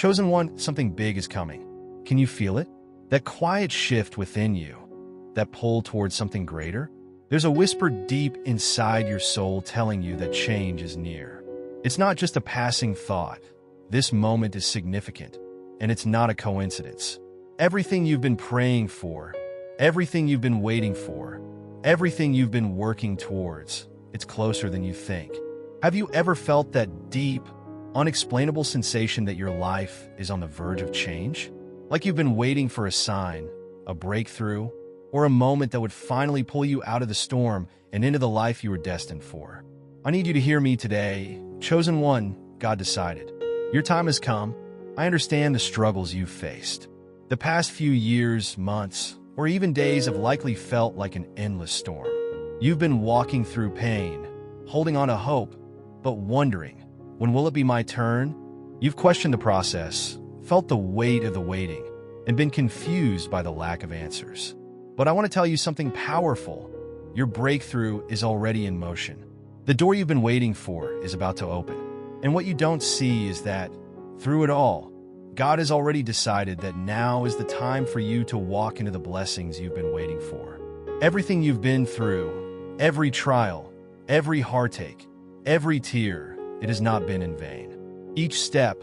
Chosen one, something big is coming. Can you feel it? That quiet shift within you, that pull towards something greater? There's a whisper deep inside your soul telling you that change is near. It's not just a passing thought. This moment is significant, and it's not a coincidence. Everything you've been praying for, everything you've been waiting for, everything you've been working towards, it's closer than you think. Have you ever felt that deep, unexplainable sensation that your life is on the verge of change? Like you've been waiting for a sign, a breakthrough, or a moment that would finally pull you out of the storm and into the life you were destined for. I need you to hear me today. Chosen one, God decided. Your time has come. I understand the struggles you've faced. The past few years, months, or even days have likely felt like an endless storm. You've been walking through pain, holding on to hope, but wondering, when will it be my turn? You've questioned the process, felt the weight of the waiting, and been confused by the lack of answers. But I want to tell you something powerful. Your breakthrough is already in motion. The door you've been waiting for is about to open. And what you don't see is that, through it all, God has already decided that now is the time for you to walk into the blessings you've been waiting for. Everything you've been through, every trial, every heartache, every tear, it has not been in vain. Each step,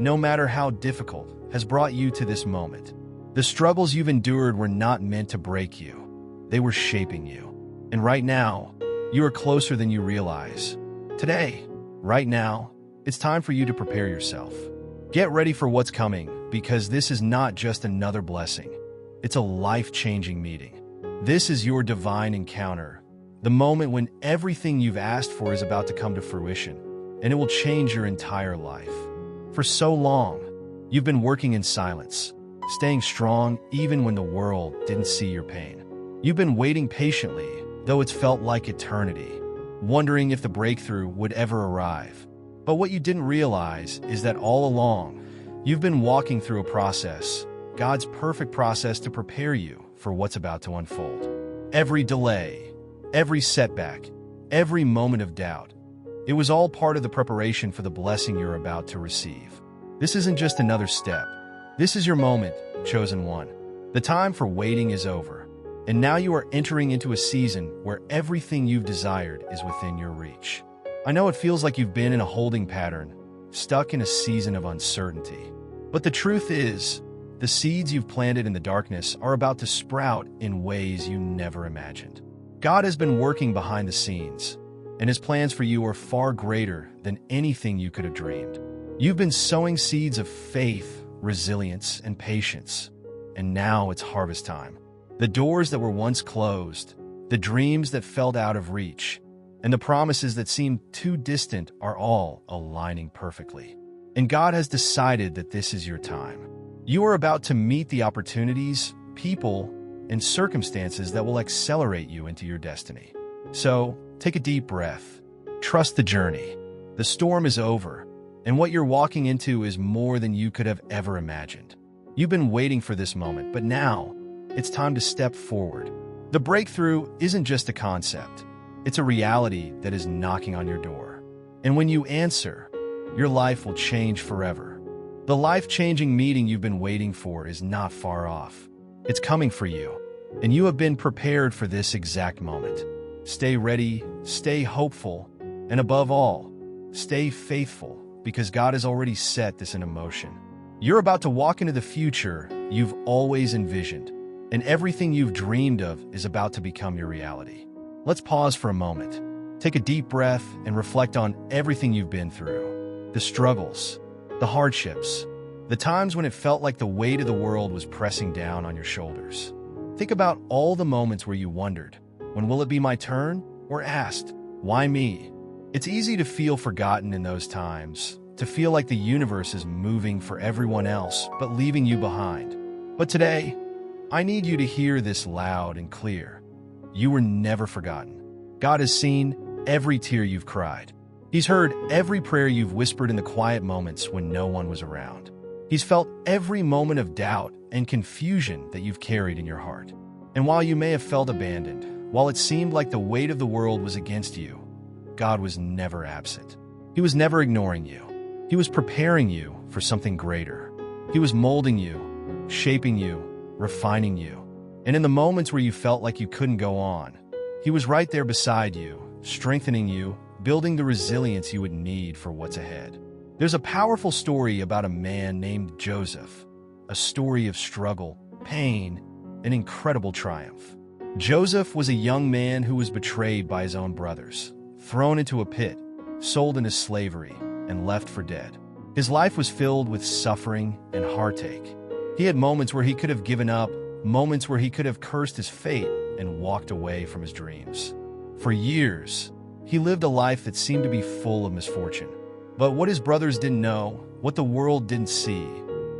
no matter how difficult, has brought you to this moment. The struggles you've endured were not meant to break you. They were shaping you. And right now, you are closer than you realize. Today, right now, it's time for you to prepare yourself. Get ready for what's coming, because this is not just another blessing. It's a life-changing meeting. This is your divine encounter, the moment when everything you've asked for is about to come to fruition, and it will change your entire life. For so long, you've been working in silence, staying strong even when the world didn't see your pain. You've been waiting patiently, though it's felt like eternity, wondering if the breakthrough would ever arrive. But what you didn't realize is that all along, you've been walking through a process, God's perfect process to prepare you for what's about to unfold. Every delay, every setback, every moment of doubt, it was all part of the preparation for the blessing you're about to receive. This isn't just another step. This is your moment, chosen one. The time for waiting is over, and now you are entering into a season where everything you've desired is within your reach. I know it feels like you've been in a holding pattern, stuck in a season of uncertainty. But the truth is, the seeds you've planted in the darkness are about to sprout in ways you never imagined. God has been working behind the scenes, and His plans for you are far greater than anything you could have dreamed. You've been sowing seeds of faith, resilience, and patience, and now it's harvest time. The doors that were once closed, the dreams that felt out of reach, and the promises that seemed too distant are all aligning perfectly. And God has decided that this is your time. You are about to meet the opportunities, people, and circumstances that will accelerate you into your destiny. So, take a deep breath. Trust the journey. The storm is over, and what you're walking into is more than you could have ever imagined. You've been waiting for this moment, but now, it's time to step forward. The breakthrough isn't just a concept. It's a reality that is knocking on your door. And when you answer, your life will change forever. The life-changing meeting you've been waiting for is not far off. It's coming for you, and you have been prepared for this exact moment. Stay ready, stay hopeful, and above all, stay faithful, because God has already set this in motion. You're about to walk into the future you've always envisioned, and everything you've dreamed of is about to become your reality. Let's pause for a moment. Take a deep breath and reflect on everything you've been through. The struggles, the hardships, the times when it felt like the weight of the world was pressing down on your shoulders. Think about all the moments where you wondered, when will it be my turn? Or asked, why me? It's easy to feel forgotten in those times, to feel like the universe is moving for everyone else but leaving you behind. But today, I need you to hear this loud and clear. You were never forgotten. God has seen every tear you've cried. He's heard every prayer you've whispered in the quiet moments when no one was around. He's felt every moment of doubt and confusion that you've carried in your heart. And while you may have felt abandoned, while it seemed like the weight of the world was against you, God was never absent. He was never ignoring you. He was preparing you for something greater. He was molding you, shaping you, refining you. And in the moments where you felt like you couldn't go on, he was right there beside you, strengthening you, building the resilience you would need for what's ahead. There's a powerful story about a man named Joseph, a story of struggle, pain, and incredible triumph. Joseph was a young man who was betrayed by his own brothers, thrown into a pit, sold into slavery, and left for dead. His life was filled with suffering and heartache. He had moments where he could have given up, moments where he could have cursed his fate and walked away from his dreams. For years, he lived a life that seemed to be full of misfortune. But what his brothers didn't know, what the world didn't see,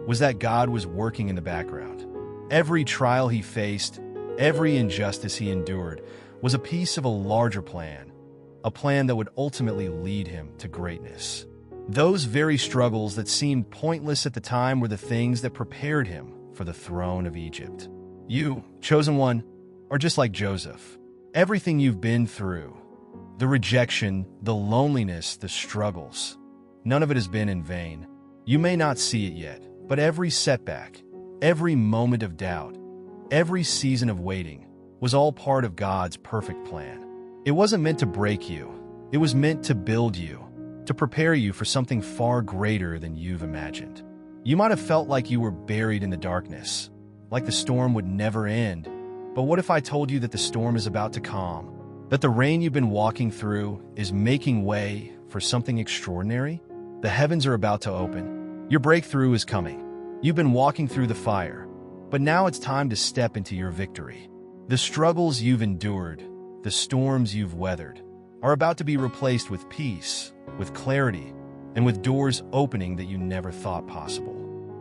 was that God was working in the background. Every trial he faced, every injustice he endured, was a piece of a larger plan, a plan that would ultimately lead him to greatness. Those very struggles that seemed pointless at the time were the things that prepared him for the throne of Egypt. You, chosen one, are just like Joseph. Everything you've been through, the rejection, the loneliness, the struggles, none of it has been in vain. You may not see it yet, but every setback, every moment of doubt, every season of waiting was all part of God's perfect plan. It wasn't meant to break you. It was meant to build you, to prepare you for something far greater than you've imagined. You might have felt like you were buried in the darkness, like the storm would never end. But what if I told you that the storm is about to calm, that the rain you've been walking through is making way for something extraordinary? The heavens are about to open. Your breakthrough is coming. You've been walking through the fire, but now it's time to step into your victory. The struggles you've endured, the storms you've weathered, are about to be replaced with peace, with clarity, and with doors opening that you never thought possible.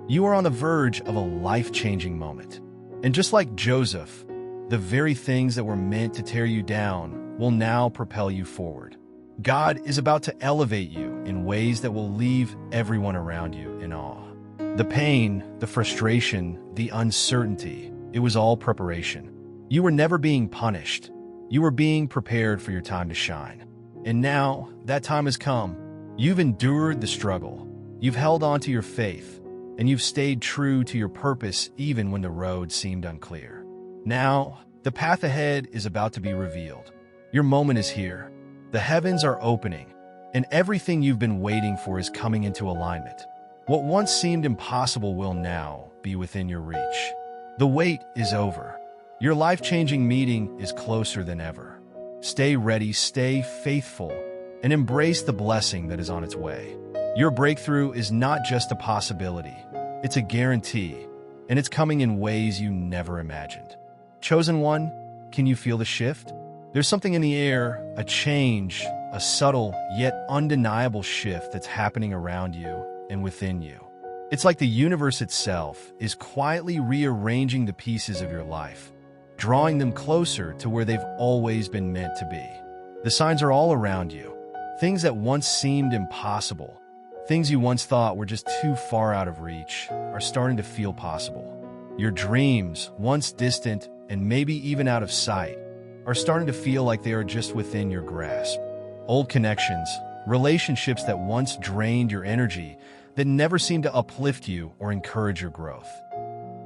You are on the verge of a life-changing moment. And just like Joseph, the very things that were meant to tear you down will now propel you forward. God is about to elevate you in ways that will leave everyone around you in awe. The pain, the frustration, the uncertainty, it was all preparation. You were never being punished. You were being prepared for your time to shine. And now, that time has come. You've endured the struggle. You've held on to your faith, and you've stayed true to your purpose even when the road seemed unclear. Now, the path ahead is about to be revealed. Your moment is here. The heavens are opening, and everything you've been waiting for is coming into alignment. What once seemed impossible will now be within your reach. The wait is over. Your life-changing meeting is closer than ever. Stay ready, stay faithful, and embrace the blessing that is on its way. Your breakthrough is not just a possibility, it's a guarantee, and it's coming in ways you never imagined. Chosen one, can you feel the shift? There's something in the air, a change, a subtle yet undeniable shift that's happening around you and within you. It's like the universe itself is quietly rearranging the pieces of your life, drawing them closer to where they've always been meant to be. The signs are all around you. Things that once seemed impossible, things you once thought were just too far out of reach, are starting to feel possible. Your dreams, once distant and maybe even out of sight, are starting to feel like they are just within your grasp. Old connections, relationships that once drained your energy, that never seemed to uplift you or encourage your growth.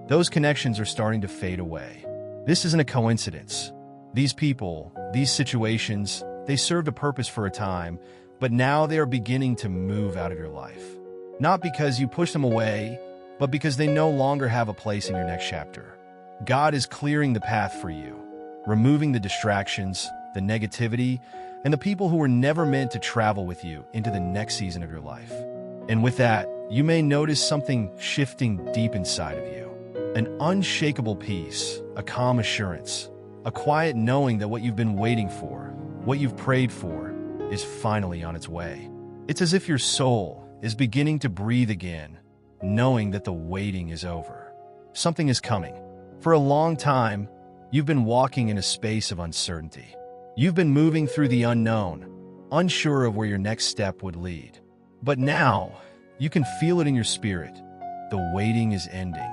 Those connections are starting to fade away. This isn't a coincidence. These people, these situations, they served a purpose for a time, but now they are beginning to move out of your life. Not because you pushed them away, but because they no longer have a place in your next chapter. God is clearing the path for you, removing the distractions, the negativity, and the people who were never meant to travel with you into the next season of your life. And with that, you may notice something shifting deep inside of you. An unshakable peace, a calm assurance, a quiet knowing that what you've been waiting for, what you've prayed for, is finally on its way. It's as if your soul is beginning to breathe again, knowing that the waiting is over. Something is coming. For a long time, you've been walking in a space of uncertainty. You've been moving through the unknown, unsure of where your next step would lead. But now, you can feel it in your spirit. The waiting is ending.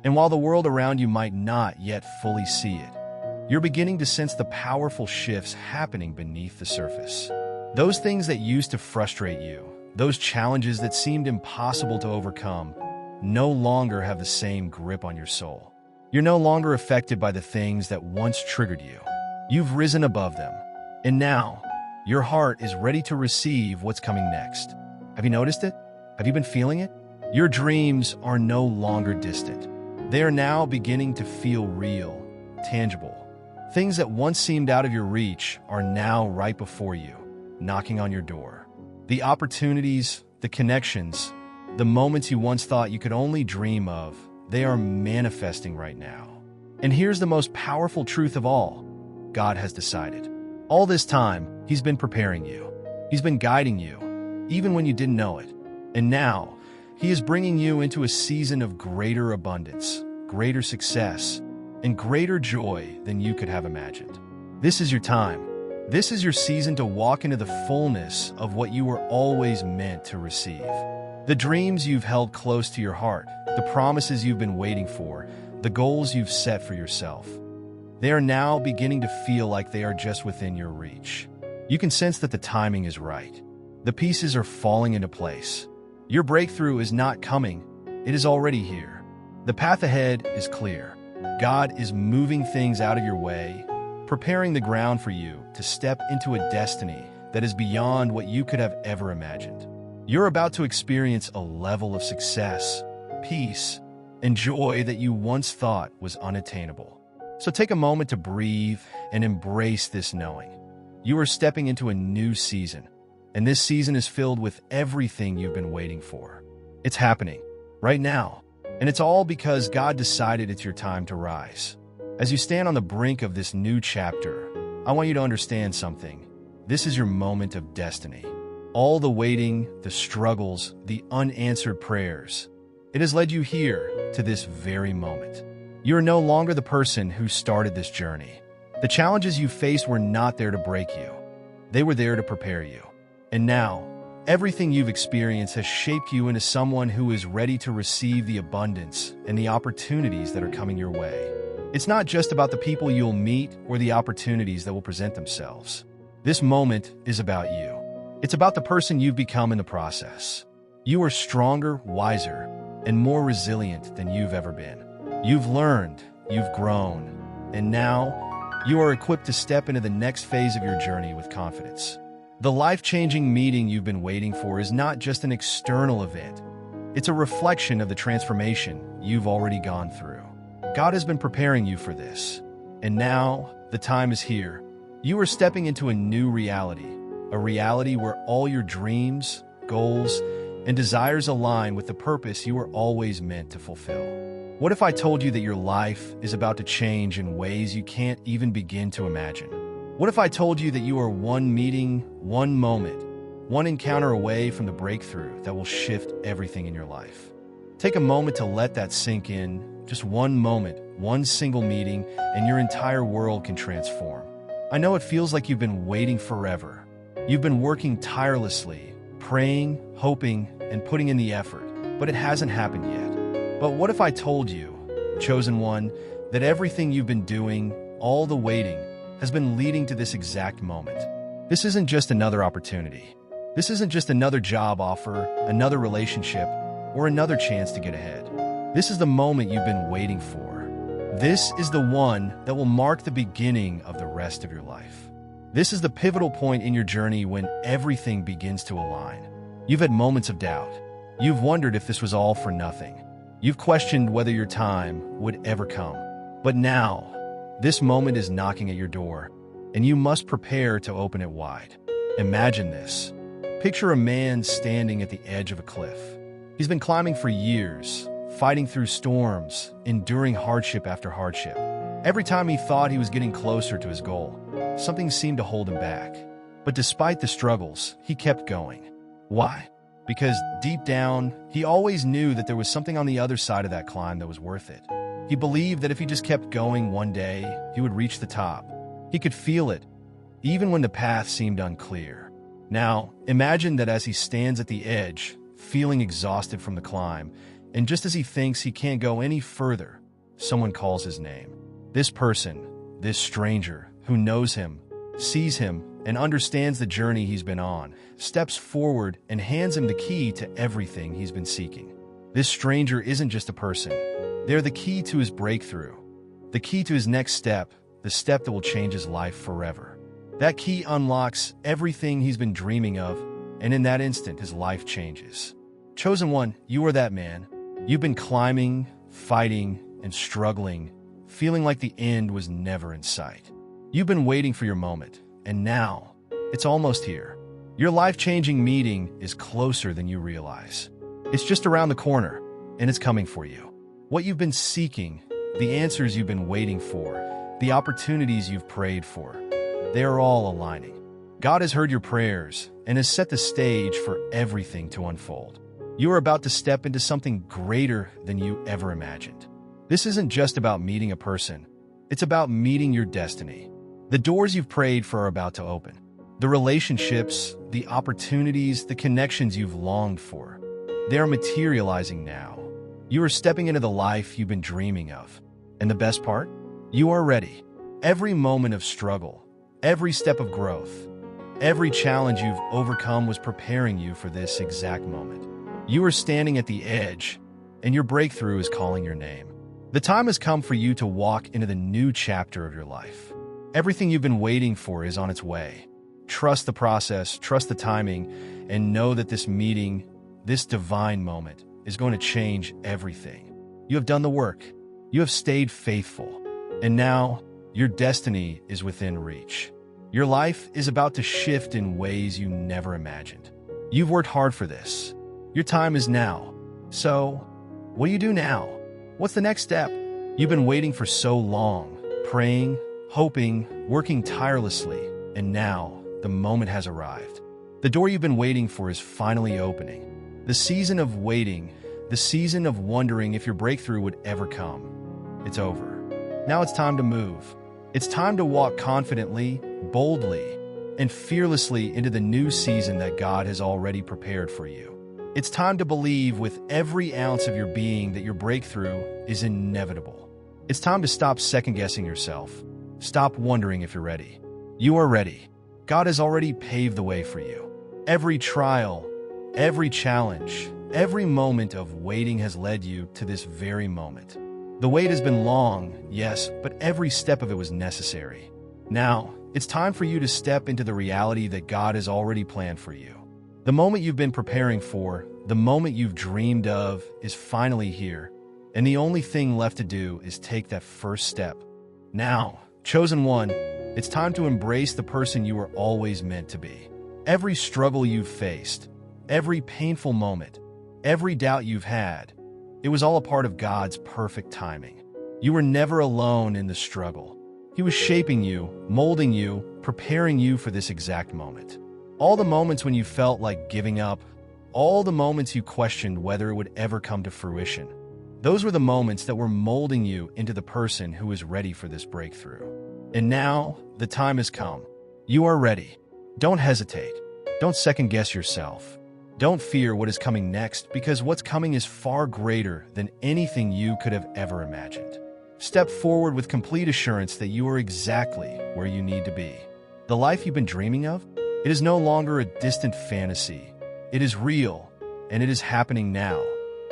And while the world around you might not yet fully see it, you're beginning to sense the powerful shifts happening beneath the surface. Those things that used to frustrate you, Those challenges that seemed impossible to overcome no longer have the same grip on your soul. You're no longer affected by the things that once triggered you. You've risen above them. And now, your heart is ready to receive what's coming next. Have you noticed it? Have you been feeling it? Your dreams are no longer distant. They are now beginning to feel real, tangible. Things that once seemed out of your reach are now right before you, knocking on your door. The opportunities, the connections, the moments you once thought you could only dream of, they are manifesting right now. And here's the most powerful truth of all. God has decided. All this time, He's been preparing you. He's been guiding you, even when you didn't know it. And now, He is bringing you into a season of greater abundance, greater success, and greater joy than you could have imagined. This is your time. This is your season to walk into the fullness of what you were always meant to receive. The dreams you've held close to your heart, the promises you've been waiting for, the goals you've set for yourself. They are now beginning to feel like they are just within your reach. You can sense that the timing is right. The pieces are falling into place. Your breakthrough is not coming. It is already here. The path ahead is clear. God is moving things out of your way, preparing the ground for you to step into a destiny that is beyond what you could have ever imagined. You're about to experience a level of success, peace, and joy that you once thought was unattainable. So take a moment to breathe and embrace this knowing. You are stepping into a new season, and this season is filled with everything you've been waiting for. It's happening right now, and it's all because God decided it's your time to rise. As you stand on the brink of this new chapter, I want you to understand something. This is your moment of destiny. All the waiting, the struggles, the unanswered prayers, it has led you here to this very moment. You are no longer the person who started this journey. The challenges you faced were not there to break you. They were there to prepare you. And now, everything you've experienced has shaped you into someone who is ready to receive the abundance and the opportunities that are coming your way. It's not just about the people you'll meet or the opportunities that will present themselves. This moment is about you. It's about the person you've become in the process. You are stronger, wiser, and more resilient than you've ever been. You've learned, you've grown, and now you are equipped to step into the next phase of your journey with confidence. The life-changing meeting you've been waiting for is not just an external event. It's a reflection of the transformation you've already gone through. God has been preparing you for this, and now the time is here. You are stepping into a new reality, a reality where all your dreams, goals, and desires align with the purpose you were always meant to fulfill. What if I told you that your life is about to change in ways you can't even begin to imagine? What if I told you that you are one meeting, one moment, one encounter away from the breakthrough that will shift everything in your life? Take a moment to let that sink in. Just one moment, one single meeting, and your entire world can transform. I know it feels like you've been waiting forever. You've been working tirelessly, praying, hoping, and putting in the effort, but it hasn't happened yet. But what if I told you, chosen one, that everything you've been doing, all the waiting, has been leading to this exact moment? This isn't just another opportunity. This isn't just another job offer, another relationship, or another chance to get ahead. This is the moment you've been waiting for. This is the one that will mark the beginning of the rest of your life. This is the pivotal point in your journey when everything begins to align. You've had moments of doubt. You've wondered if this was all for nothing. You've questioned whether your time would ever come. But now, this moment is knocking at your door, and you must prepare to open it wide. Imagine this. Picture a man standing at the edge of a cliff. He's been climbing for years, fighting through storms, enduring hardship after hardship. Every time he thought he was getting closer to his goal, something seemed to hold him back. But despite the struggles, he kept going. Why? Because deep down, he always knew that there was something on the other side of that climb that was worth it. He believed that if he just kept going one day, he would reach the top. He could feel it, even when the path seemed unclear. Now, imagine that as he stands at the edge, feeling exhausted from the climb, and just as he thinks he can't go any further, someone calls his name. This person, this stranger, who knows him, sees him, and understands the journey he's been on, steps forward and hands him the key to everything he's been seeking. This stranger isn't just a person. They're the key to his breakthrough, the key to his next step, the step that will change his life forever. That key unlocks everything he's been dreaming of, and in that instant, his life changes. Chosen one, you are that man. You've been climbing, fighting, and struggling, feeling like the end was never in sight. You've been waiting for your moment, and now, it's almost here. Your life-changing meeting is closer than you realize. It's just around the corner, and it's coming for you. What you've been seeking, the answers you've been waiting for, the opportunities you've prayed for, they are all aligning. God has heard your prayers and has set the stage for everything to unfold. You are about to step into something greater than you ever imagined. This isn't just about meeting a person. It's about meeting your destiny. The doors you've prayed for are about to open. The relationships, the opportunities, the connections you've longed for, they are materializing now. You are stepping into the life you've been dreaming of. And the best part? You are ready. Every moment of struggle, every step of growth, every challenge you've overcome was preparing you for this exact moment. You are standing at the edge, and your breakthrough is calling your name. The time has come for you to walk into the new chapter of your life. Everything you've been waiting for is on its way. Trust the process, trust the timing, and know that this meeting, this divine moment, is going to change everything. You have done the work. You have stayed faithful. And now, your destiny is within reach. Your life is about to shift in ways you never imagined. You've worked hard for this. Your time is now. So, what do you do now? What's the next step? You've been waiting for so long, praying, hoping, working tirelessly, and now the moment has arrived. The door you've been waiting for is finally opening. The season of waiting, the season of wondering if your breakthrough would ever come, it's over. Now it's time to move. It's time to walk confidently, boldly, and fearlessly into the new season that God has already prepared for you. It's time to believe with every ounce of your being that your breakthrough is inevitable. It's time to stop second-guessing yourself. Stop wondering if you're ready. You are ready. God has already paved the way for you. Every trial, every challenge, every moment of waiting has led you to this very moment. The wait has been long, yes, but every step of it was necessary. Now, it's time for you to step into the reality that God has already planned for you. The moment you've been preparing for, the moment you've dreamed of, is finally here, and the only thing left to do is take that first step. Now, chosen one, it's time to embrace the person you were always meant to be. Every struggle you've faced, every painful moment, every doubt you've had, it was all a part of God's perfect timing. You were never alone in the struggle. He was shaping you, molding you, preparing you for this exact moment. All the moments when you felt like giving up, all the moments you questioned whether it would ever come to fruition, those were the moments that were molding you into the person who is ready for this breakthrough. And now, the time has come. You are ready. Don't hesitate. Don't second-guess yourself. Don't fear what is coming next, because what's coming is far greater than anything you could have ever imagined. Step forward with complete assurance that you are exactly where you need to be. The life you've been dreaming of, it is no longer a distant fantasy. It is real, and it is happening now.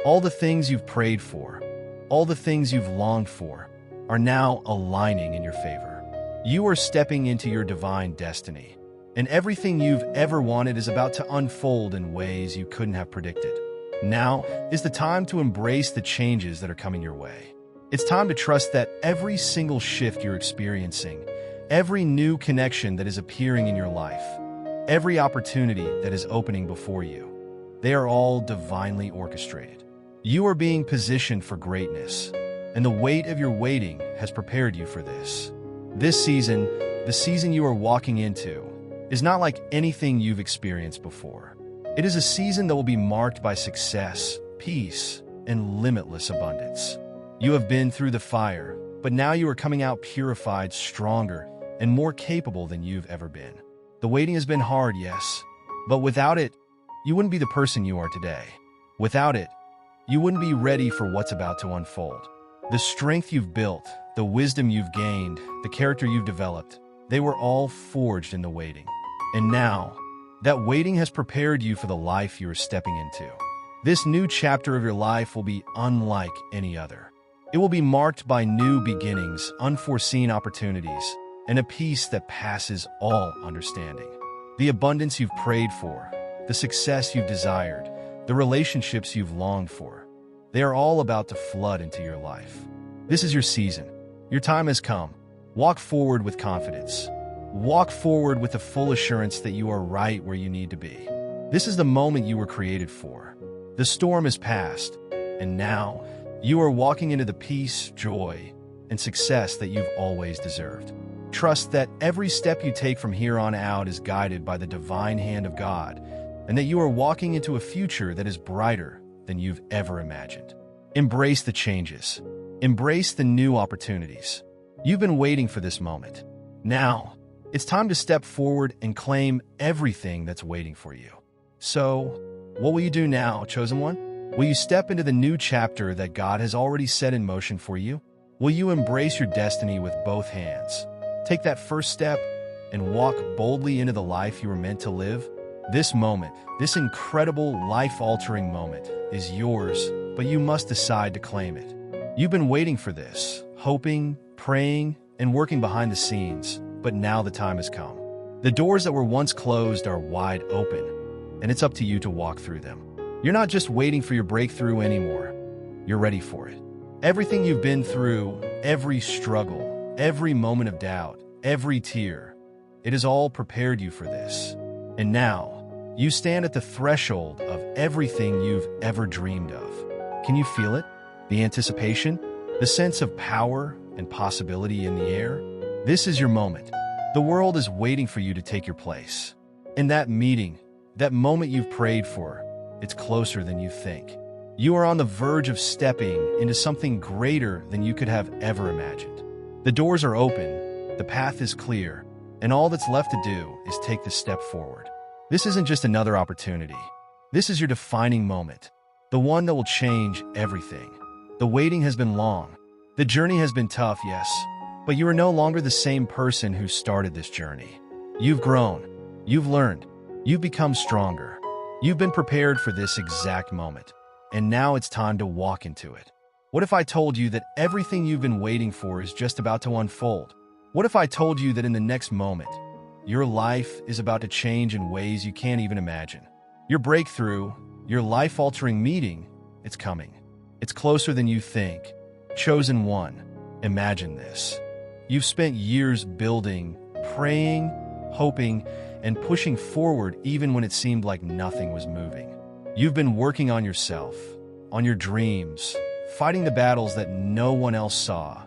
All the things you've prayed for, all the things you've longed for, are now aligning in your favor. You are stepping into your divine destiny, and everything you've ever wanted is about to unfold in ways you couldn't have predicted. Now is the time to embrace the changes that are coming your way. It's time to trust that every single shift you're experiencing, every new connection that is appearing in your life, every opportunity that is opening before you, they are all divinely orchestrated. You are being positioned for greatness, and the weight of your waiting has prepared you for this. This season, the season you are walking into, is not like anything you've experienced before. It is a season that will be marked by success, peace, and limitless abundance. You have been through the fire, but now you are coming out purified, stronger, and more capable than you've ever been. The waiting has been hard, yes, but without it, you wouldn't be the person you are today. Without it, you wouldn't be ready for what's about to unfold. The strength you've built, the wisdom you've gained, the character you've developed, they were all forged in the waiting. And now, that waiting has prepared you for the life you are stepping into. This new chapter of your life will be unlike any other. It will be marked by new beginnings, unforeseen opportunities, and a peace that passes all understanding. The abundance you've prayed for, the success you've desired, the relationships you've longed for, they are all about to flood into your life. This is your season. Your time has come. Walk forward with confidence. Walk forward with the full assurance that you are right where you need to be. This is the moment you were created for. The storm is past, and now you are walking into the peace, joy, and success that you've always deserved. Trust that every step you take from here on out is guided by the divine hand of God, and that you are walking into a future that is brighter than you've ever imagined. Embrace the changes. Embrace the new opportunities. You've been waiting for this moment. Now, it's time to step forward and claim everything that's waiting for you. So, what will you do now, chosen one? Will you step into the new chapter that God has already set in motion for you? Will you embrace your destiny with both hands? Take that first step and walk boldly into the life you were meant to live? This moment, this incredible life-altering moment, is yours, but you must decide to claim it. You've been waiting for this, hoping, praying, and working behind the scenes, but now the time has come. The doors that were once closed are wide open, and it's up to you to walk through them. You're not just waiting for your breakthrough anymore. You're ready for it. Everything you've been through, every struggle, every moment of doubt, every tear, it has all prepared you for this. And now, you stand at the threshold of everything you've ever dreamed of. Can you feel it? The anticipation? The sense of power and possibility in the air? This is your moment. The world is waiting for you to take your place. In that meeting, that moment you've prayed for, it's closer than you think. You are on the verge of stepping into something greater than you could have ever imagined. The doors are open, the path is clear, and all that's left to do is take the step forward. This isn't just another opportunity. This is your defining moment, the one that will change everything. The waiting has been long. The journey has been tough, yes, but you are no longer the same person who started this journey. You've grown. You've learned. You've become stronger. You've been prepared for this exact moment, and now it's time to walk into it. What if I told you that everything you've been waiting for is just about to unfold? What if I told you that in the next moment, your life is about to change in ways you can't even imagine? Your breakthrough, your life-altering meeting, it's coming. It's closer than you think. Chosen one, imagine this. You've spent years building, praying, hoping, and pushing forward even when it seemed like nothing was moving. You've been working on yourself, on your dreams, fighting the battles that no one else saw,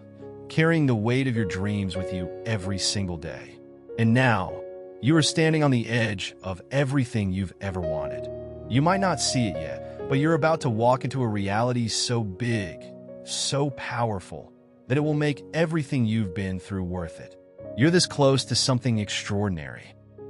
carrying the weight of your dreams with you every single day. And now, you are standing on the edge of everything you've ever wanted. You might not see it yet, but you're about to walk into a reality so big, so powerful, that it will make everything you've been through worth it. You're this close to something extraordinary.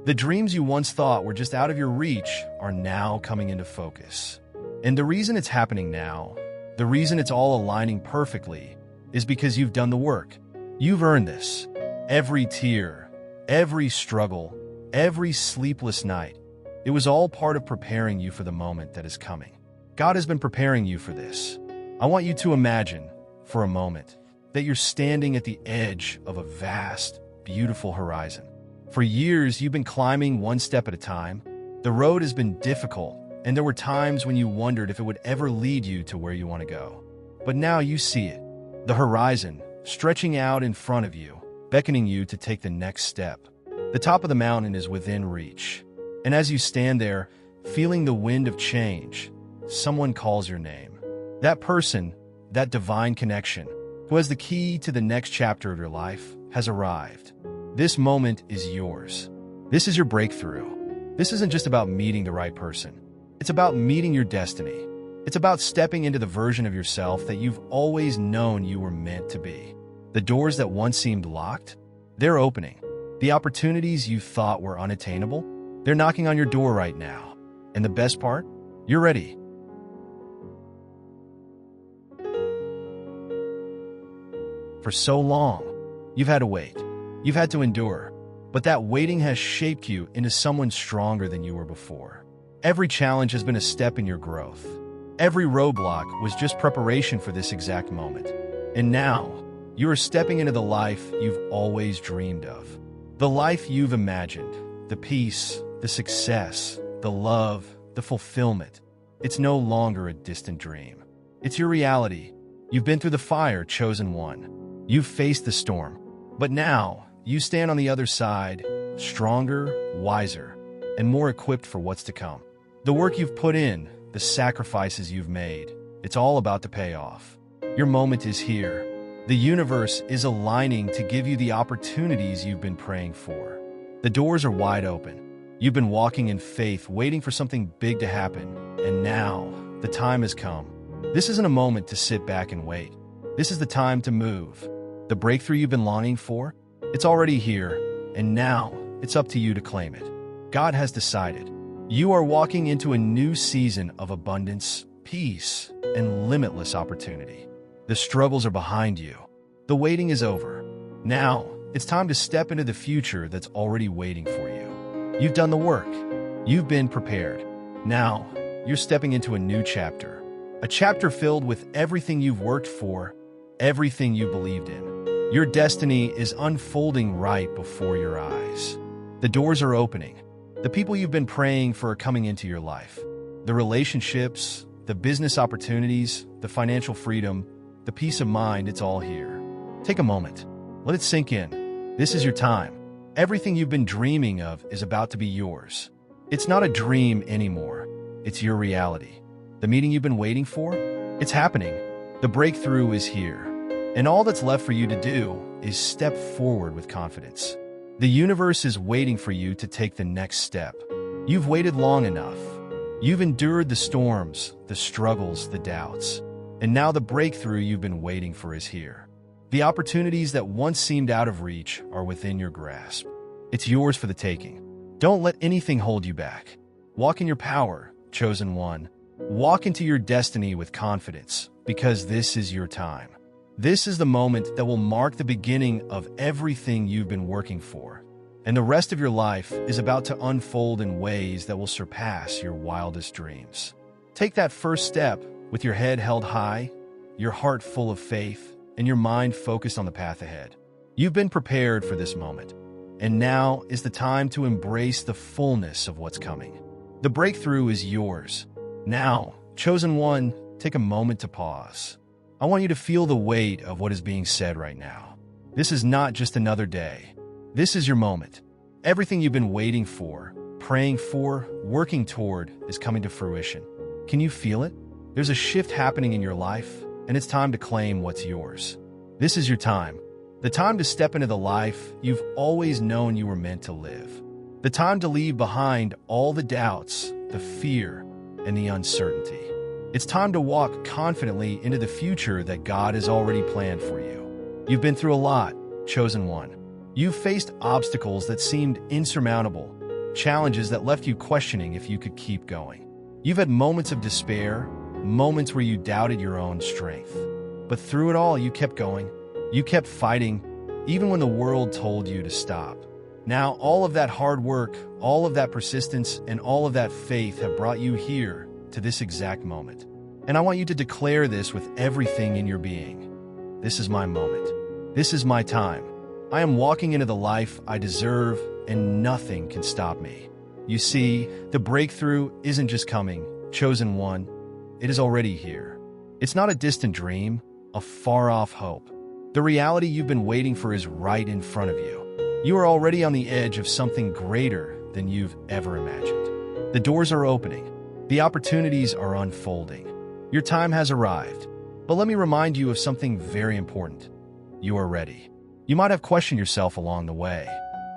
The dreams you once thought were just out of your reach are now coming into focus. And the reason it's happening now, the reason it's all aligning perfectly, is because you've done the work. You've earned this. Every tear, every struggle, every sleepless night, it was all part of preparing you for the moment that is coming. God has been preparing you for this. I want you to imagine, for a moment, that you're standing at the edge of a vast, beautiful horizon. For years, you've been climbing one step at a time. The road has been difficult, and there were times when you wondered if it would ever lead you to where you want to go. But now you see it, the horizon, stretching out in front of you, beckoning you to take the next step. The top of the mountain is within reach. And as you stand there, feeling the wind of change, someone calls your name. That person, that divine connection, who has the key to the next chapter of your life, has arrived. This moment is yours. This is your breakthrough. This isn't just about meeting the right person. It's about meeting your destiny. It's about stepping into the version of yourself that you've always known you were meant to be. The doors that once seemed locked, they're opening. The opportunities you thought were unattainable, they're knocking on your door right now. And the best part? You're ready. For so long, you've had to wait. You've had to endure. but that waiting has shaped you into someone stronger than you were before. Every challenge has been a step in your growth. Every roadblock was just preparation for this exact moment. And now, you are stepping into the life you've always dreamed of. The life you've imagined. The peace, the success, the love, the fulfillment. It's no longer a distant dream. It's your reality. You've been through the fire, chosen one. You've faced the storm. But now, you stand on the other side, stronger, wiser, and more equipped for what's to come. The work you've put in, the sacrifices you've made, it's all about to pay off. Your moment is here. The universe is aligning to give you the opportunities you've been praying for. The doors are wide open. You've been walking in faith, waiting for something big to happen. And now, the time has come. This isn't a moment to sit back and wait. This is the time to move. The breakthrough you've been longing for, it's already here. And now, it's up to you to claim it. God has decided. You are walking into a new season of abundance, peace, and limitless opportunity. The struggles are behind you. The waiting is over. Now, it's time to step into the future that's already waiting for you. You've done the work. You've been prepared. Now, you're stepping into a new chapter. A chapter filled with everything you've worked for, everything you believed in. Your destiny is unfolding right before your eyes. The doors are opening. The people you've been praying for are coming into your life. The relationships, the business opportunities, the financial freedom, the peace of mind, it's all here. Take a moment. Let it sink in. This is your time. Everything you've been dreaming of is about to be yours. It's not a dream anymore. It's your reality. The meeting you've been waiting for? It's happening. The breakthrough is here. And all that's left for you to do is step forward with confidence. The universe is waiting for you to take the next step. You've waited long enough. You've endured the storms, the struggles, the doubts. And now the breakthrough you've been waiting for is here. The opportunities that once seemed out of reach are within your grasp. It's yours for the taking. Don't let anything hold you back. Walk in your power, chosen one. Walk into your destiny with confidence, because this is your time. This is the moment that will mark the beginning of everything you've been working for. And the rest of your life is about to unfold in ways that will surpass your wildest dreams. Take that first step with your head held high, your heart full of faith, and your mind focused on the path ahead. You've been prepared for this moment, and now is the time to embrace the fullness of what's coming. The breakthrough is yours. Now, chosen one, take a moment to pause. I want you to feel the weight of what is being said right now. This is not just another day. This is your moment. Everything you've been waiting for, praying for, working toward is coming to fruition. Can you feel it? There's a shift happening in your life, and it's time to claim what's yours. This is your time. The time to step into the life you've always known you were meant to live. The time to leave behind all the doubts, the fear, and the uncertainty. It's time to walk confidently into the future that God has already planned for you. You've been through a lot, chosen one. You've faced obstacles that seemed insurmountable, challenges that left you questioning if you could keep going. You've had moments of despair, moments where you doubted your own strength. But through it all, you kept going. You kept fighting, even when the world told you to stop. Now, all of that hard work, all of that persistence, and all of that faith have brought you here to this exact moment. And I want you to declare this with everything in your being. This is my moment. This is my time. I am walking into the life I deserve, and nothing can stop me. You see, the breakthrough isn't just coming, chosen one. It is already here. It's not a distant dream, a far-off hope. The reality you've been waiting for is right in front of you. You are already on the edge of something greater than you've ever imagined. The doors are opening. The opportunities are unfolding. Your time has arrived. But let me remind you of something very important. You are ready. You might have questioned yourself along the way.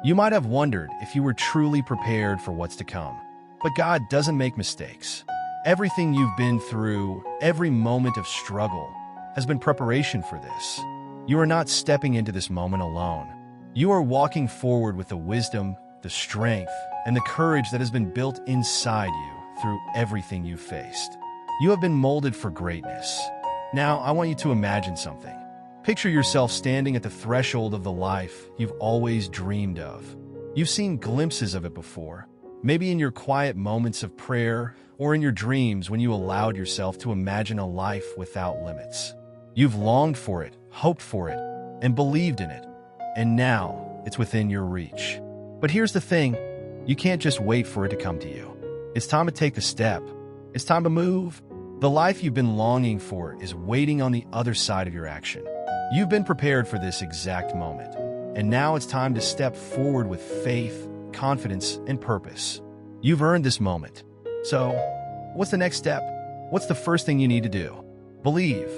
You might have wondered if you were truly prepared for what's to come. But God doesn't make mistakes. Everything you've been through, every moment of struggle, has been preparation for this. You are not stepping into this moment alone. You are walking forward with the wisdom, the strength, and the courage that has been built inside you through everything you've faced. You have been molded for greatness. Now, I want you to imagine something. Picture yourself standing at the threshold of the life you've always dreamed of. You've seen glimpses of it before, maybe in your quiet moments of prayer or in your dreams when you allowed yourself to imagine a life without limits. You've longed for it, hoped for it, and believed in it, and now it's within your reach. But here's the thing, you can't just wait for it to come to you. It's time to take the step. It's time to move. The life you've been longing for is waiting on the other side of your action. You've been prepared for this exact moment, and now it's time to step forward with faith, confidence, and purpose. You've earned this moment. So, what's the next step? What's the first thing you need to do? Believe.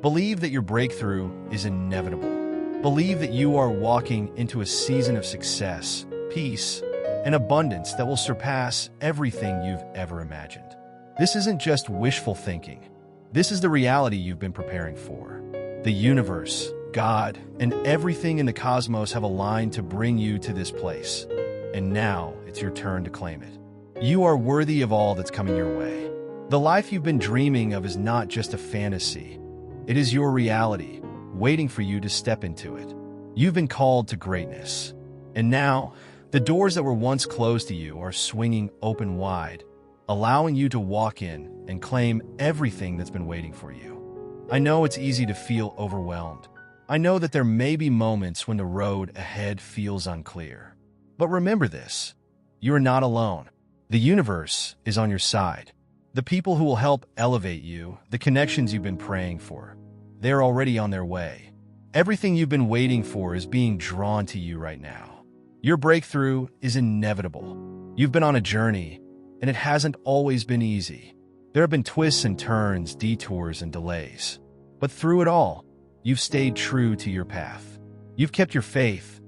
Believe that your breakthrough is inevitable. Believe that you are walking into a season of success, peace, and abundance that will surpass everything you've ever imagined. This isn't just wishful thinking. This is the reality you've been preparing for. The universe, God, and everything in the cosmos have aligned to bring you to this place. And now it's your turn to claim it. You are worthy of all that's coming your way. The life you've been dreaming of is not just a fantasy. It is your reality, waiting for you to step into it. You've been called to greatness. And now, the doors that were once closed to you are swinging open wide, allowing you to walk in and claim everything that's been waiting for you. I know it's easy to feel overwhelmed. I know that there may be moments when the road ahead feels unclear. But remember this, you are not alone. The universe is on your side. The people who will help elevate you, the connections you've been praying for, they're already on their way. Everything you've been waiting for is being drawn to you right now. Your breakthrough is inevitable. You've been on a journey, and it hasn't always been easy. There have been twists and turns, detours and delays. But through it all, you've stayed true to your path. You've kept your faith,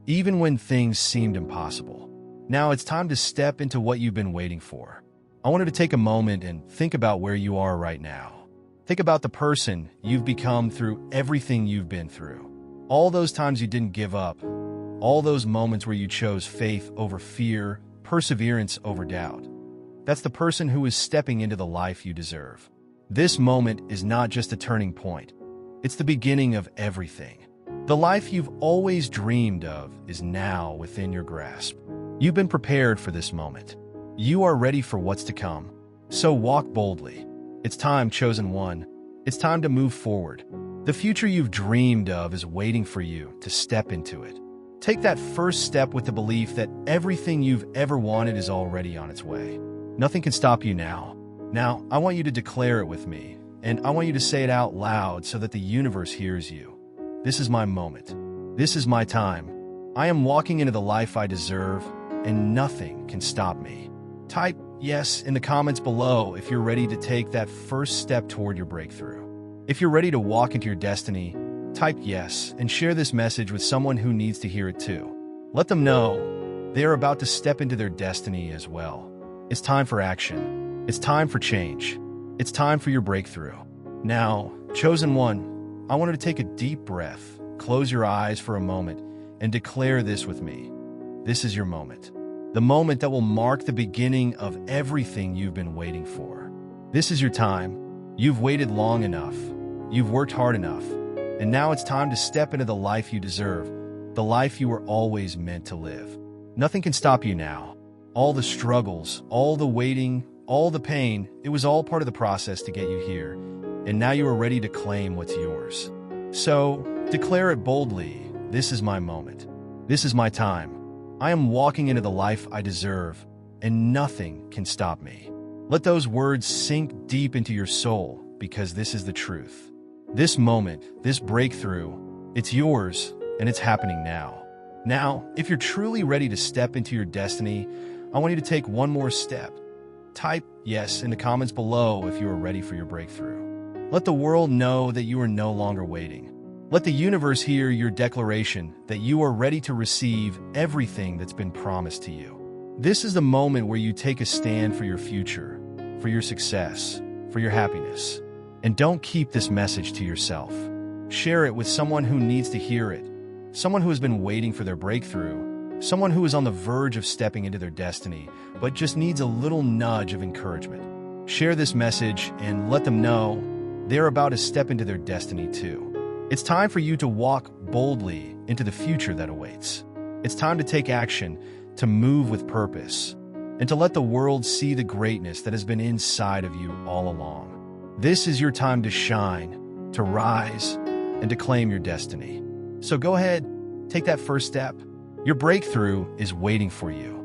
even when things seemed impossible. Now it's time to step into what you've been waiting for. I wanted to take a moment and think about where you are right now. Think about the person you've become through everything you've been through. All those times you didn't give up. All those moments where you chose faith over fear, perseverance over doubt. That's the person who is stepping into the life you deserve. This moment is not just a turning point. It's the beginning of everything. The life you've always dreamed of is now within your grasp. You've been prepared for this moment. You are ready for what's to come. So walk boldly. It's time, chosen one. It's time to move forward. The future you've dreamed of is waiting for you to step into it. Take that first step with the belief that everything you've ever wanted is already on its way. Nothing can stop you now. Now, I want you to declare it with me, and I want you to say it out loud so that the universe hears you. This is my moment. This is my time. I am walking into the life I deserve, and nothing can stop me. Type yes in the comments below if you're ready to take that first step toward your breakthrough. If you're ready to walk into your destiny, type yes and share this message with someone who needs to hear it too. Let them know they are about to step into their destiny as well. It's time for action. It's time for change. It's time for your breakthrough. Now, chosen one, I wanted to take a deep breath, close your eyes for a moment, and declare this with me. This is your moment. The moment that will mark the beginning of everything you've been waiting for. This is your time. You've waited long enough. You've worked hard enough. And now it's time to step into the life you deserve, the life you were always meant to live. Nothing can stop you now. All the struggles, all the waiting, all the pain, it was all part of the process to get you here. And now you are ready to claim what's yours. So, declare it boldly. This is my moment. This is my time. I am walking into the life I deserve, and nothing can stop me. Let those words sink deep into your soul, because this is the truth. This moment, this breakthrough, it's yours, and it's happening now. Now, if you're truly ready to step into your destiny, I want you to take one more step. Type yes in the comments below if you are ready for your breakthrough. Let the world know that you are no longer waiting. Let the universe hear your declaration that you are ready to receive everything that's been promised to you. This is the moment where you take a stand for your future, for your success, for your happiness. And don't keep this message to yourself. Share it with someone who needs to hear it, someone who has been waiting for their breakthrough, someone who is on the verge of stepping into their destiny, but just needs a little nudge of encouragement. Share this message and let them know they're about to step into their destiny too. It's time for you to walk boldly into the future that awaits. It's time to take action, to move with purpose, and to let the world see the greatness that has been inside of you all along. This is your time to shine, to rise, and to claim your destiny. So go ahead, take that first step. Your breakthrough is waiting for you.